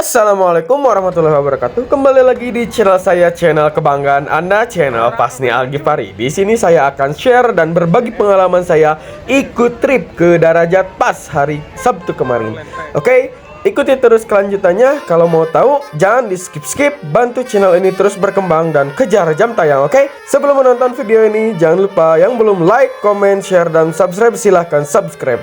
Assalamualaikum warahmatullahi wabarakatuh. Kembali lagi di channel saya, channel kebanggaan Anda, channel Fasni Algifari. Di sini saya akan share dan berbagi pengalaman saya ikut trip ke Darajat Pas hari Sabtu kemarin. Oke, ikuti terus kelanjutannya. Kalau mau tahu, jangan di skip-skip. Bantu channel ini terus berkembang dan kejar jam tayang. Oke, sebelum menonton video ini, jangan lupa yang belum like, comment, share, dan subscribe silahkan subscribe.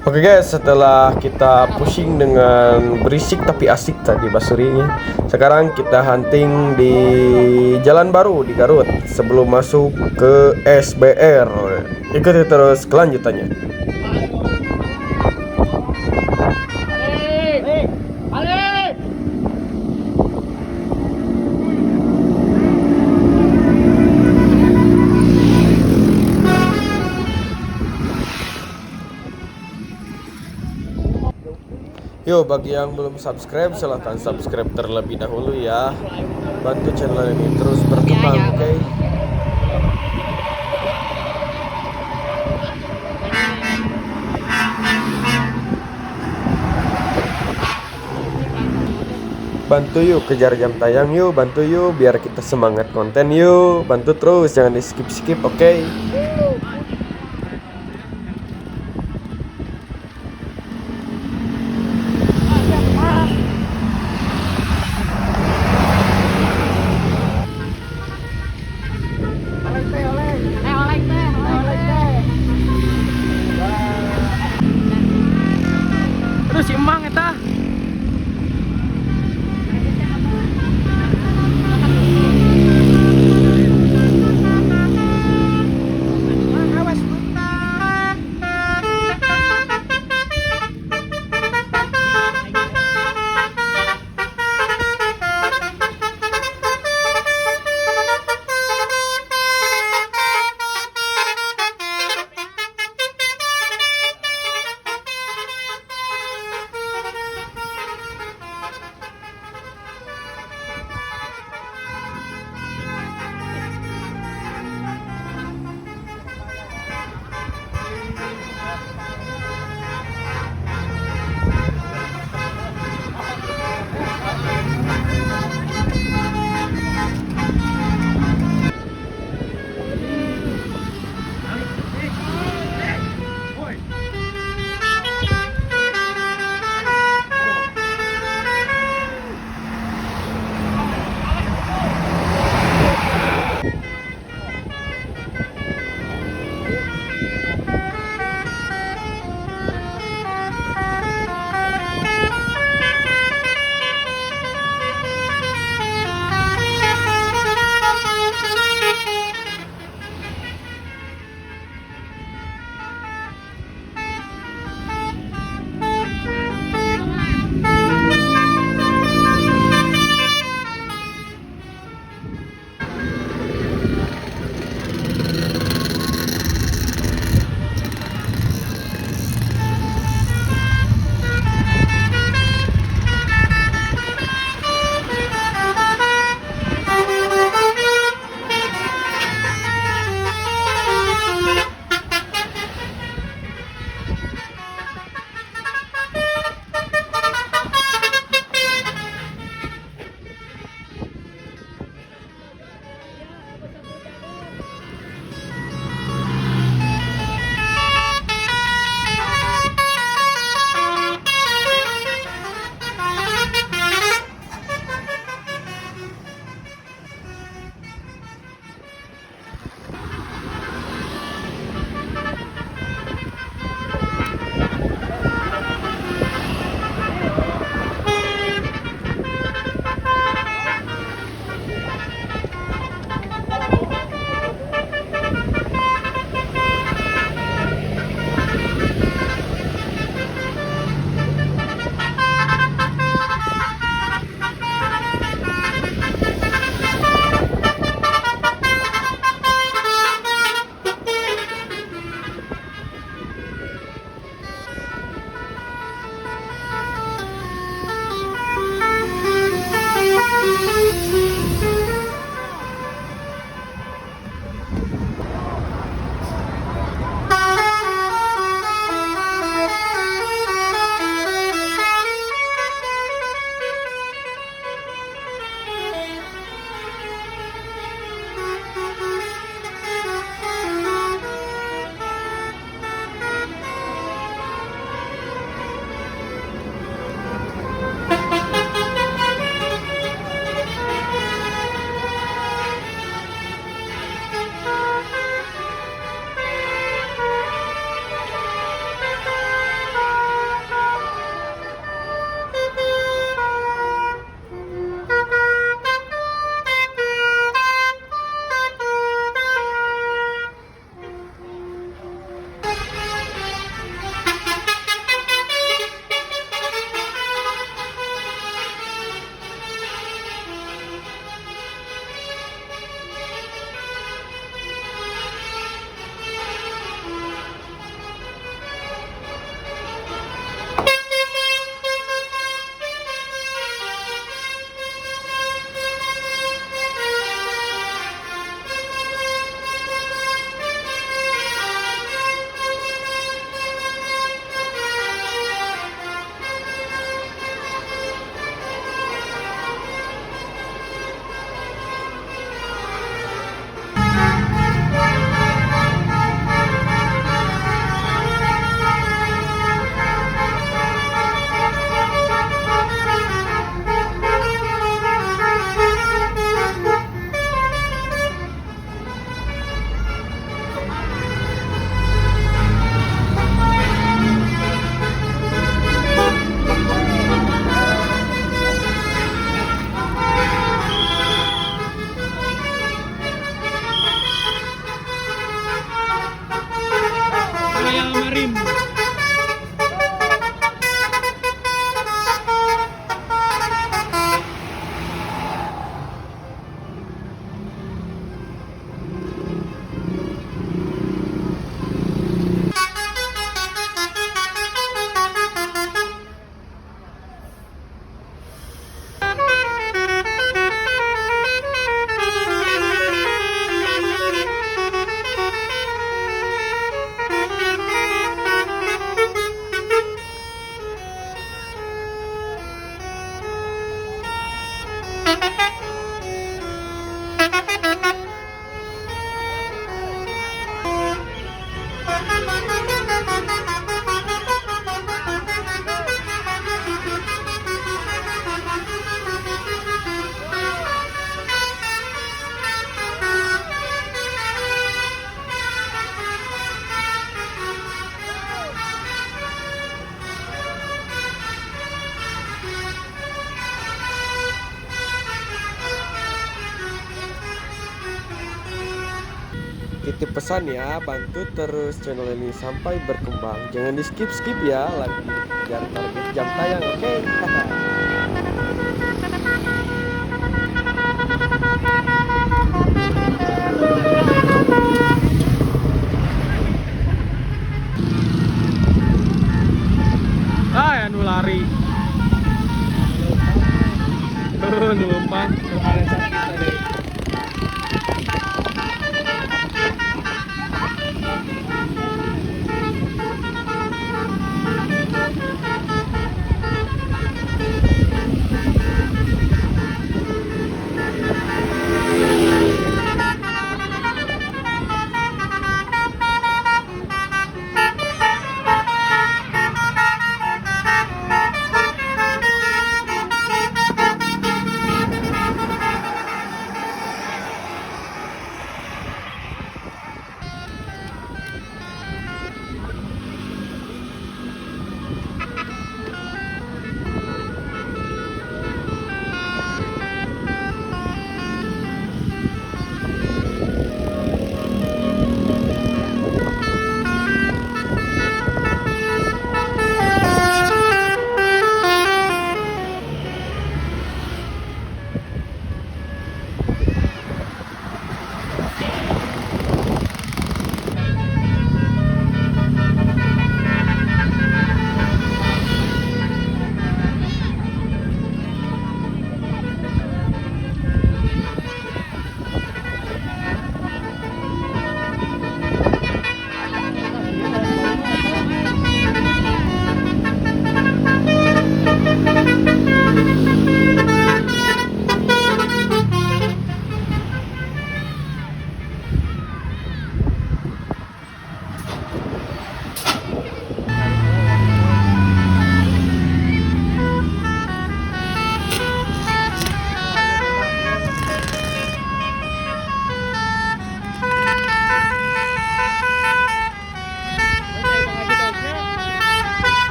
Oke guys, setelah kita pusing dengan berisik tapi asik tadi basurinya, sekarang kita hunting di Jalan Baru di Garut sebelum masuk ke SBR. Ikuti terus kelanjutannya. Yo, bagi yang belum subscribe, silahkan subscribe terlebih dahulu ya. Bantu channel ini terus berkembang, oke? Bantu yuk, kejar jam tayang yuk, bantu yuk, biar kita semangat konten yuk. Bantu terus, jangan di skip-skip, oke? Terus si emang eta titip pesan ya, bantu terus channel ini sampai berkembang. Jangan di skip ya, lagi dikejar target jam tayang, oke? Ah, anu lari. Numpang.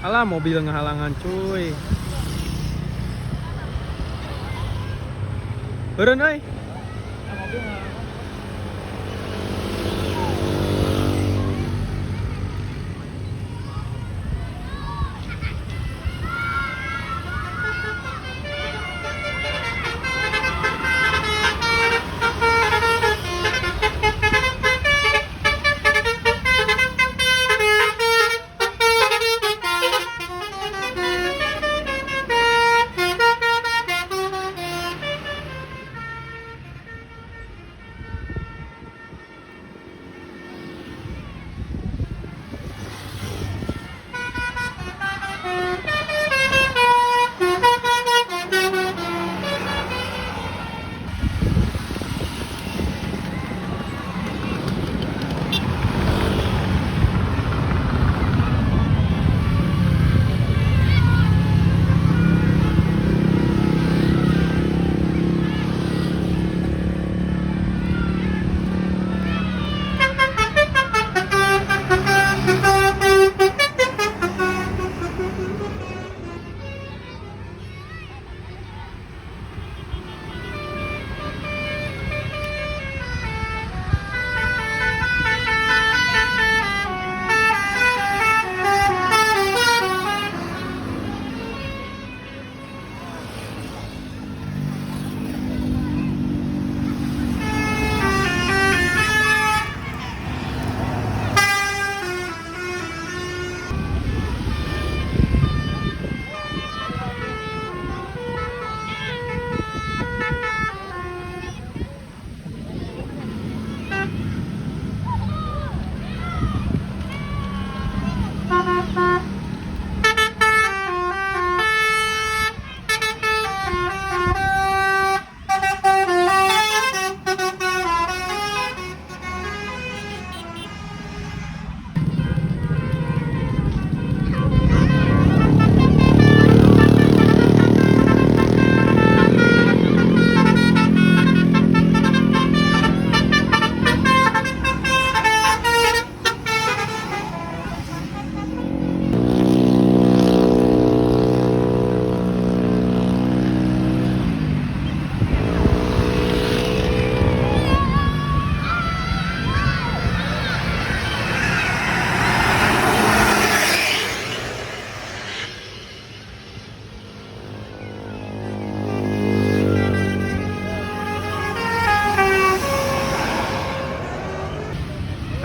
Alah, mobil ngehalangan cuy. Beureun euy.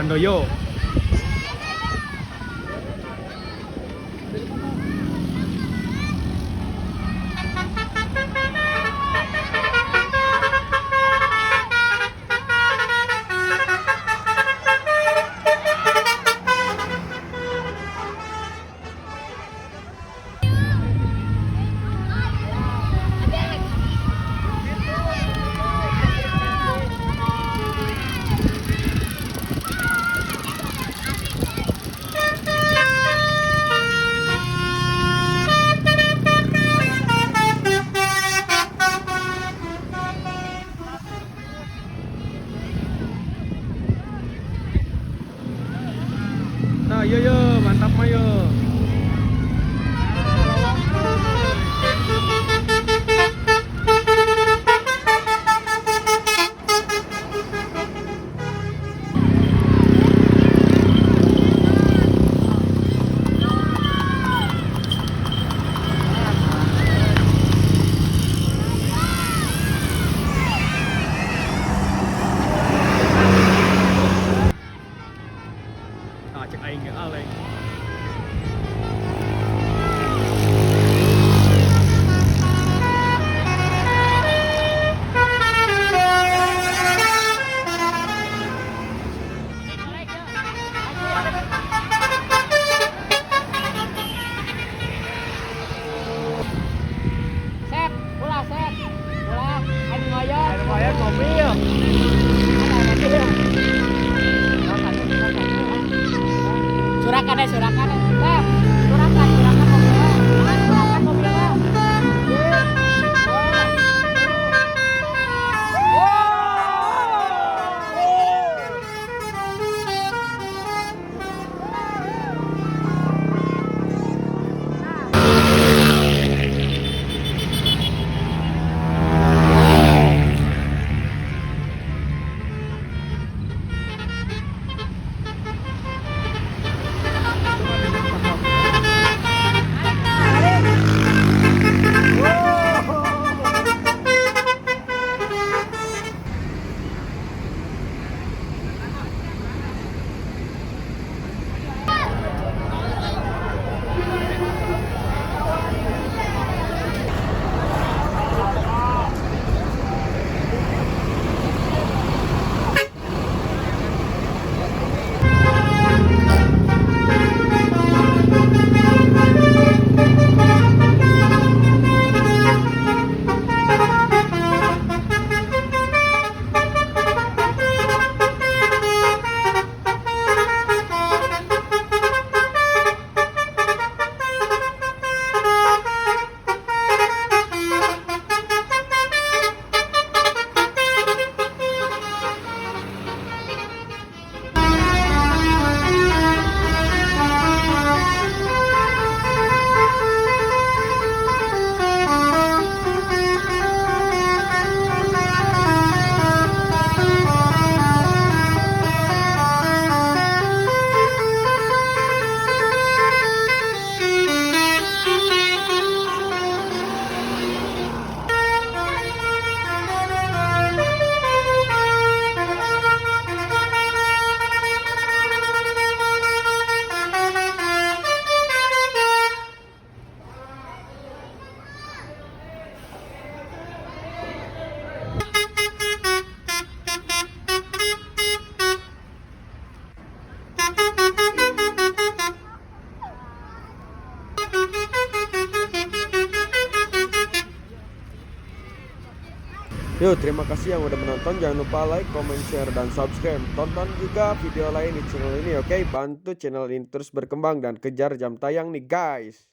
Handoyo. Nah, yo mantap mah yo. Ah, cek aing ge aleng. Sep, pulang sep, pulang. Ayo ngoyong. Ayo ngoyong mobil. Surakan deh, surakan deh. Sep, surakan mobilnya. Surakan mobilnya. Yuk, terima kasih yang udah menonton. Jangan lupa like, comment, share, dan subscribe. Tonton juga video lain di channel ini, oke? Bantu channel ini terus berkembang dan kejar jam tayang nih, guys.